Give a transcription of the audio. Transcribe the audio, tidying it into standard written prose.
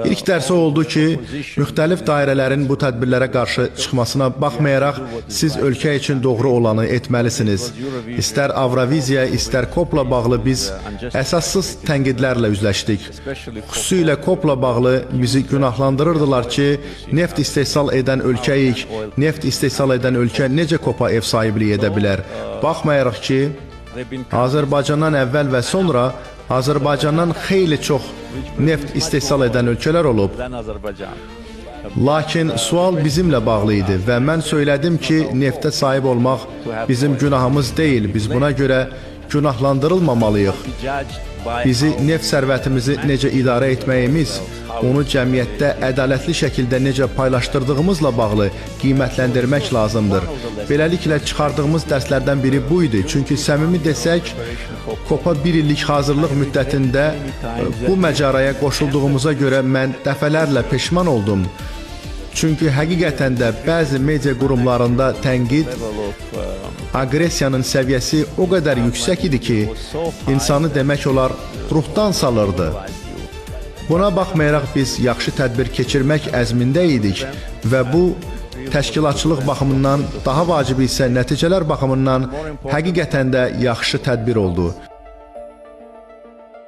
İlk dərsi oldu ki, müxtəlif dairələrin bu tədbirlərə qarşı çıxmasına baxmayaraq, siz ölkə üçün doğru olanı etməlisiniz. İstər Avroviziya, istər COP-la bağlı biz əsassız tənqidlərlə üzləşdik. Xüsusilə COP-la bağlı bizi günahlandırırdılar ki, neft istehsal edən ölkəyik, neft istehsal edən ölkə necə COP-a ev sahibliyi edə bilər? Baxmayaraq ki, Azərbaycandan əvvəl və sonra Azərbaycandan xeyli çox neft istehsal edən ölkələr olub. Lakin sual bizimlə bağlı idi və mən söylədim ki, neftə sahib olmaq bizim günahımız deyil, biz buna görə günahlandırılmamalıyıq. Bizi neft sərvətimizi necə idarə etməyimiz, onu cəmiyyətdə ədalətli şəkildə necə paylaşdırdığımızla bağlı qiymətləndirmək lazımdır. Beləliklə, çıxardığımız dərslərdən biri bu idi. Çünki səmimi desək, COP-a bir illik hazırlıq müddətində bu məcaraya qoşulduğumuza görə mən dəfələrlə peşman oldum. Çünki həqiqətən də bəzi media qurumlarında tənqid, aqressiyanın səviyyəsi o qədər yüksək idi ki, insanı demək olar ruhdan salırdı. Buna baxmayaraq biz yaxşı tədbir keçirmək əzmində idik və bu, təşkilatçılıq baxımından, daha vacib isə nəticələr baxımından həqiqətən də yaxşı tədbir oldu.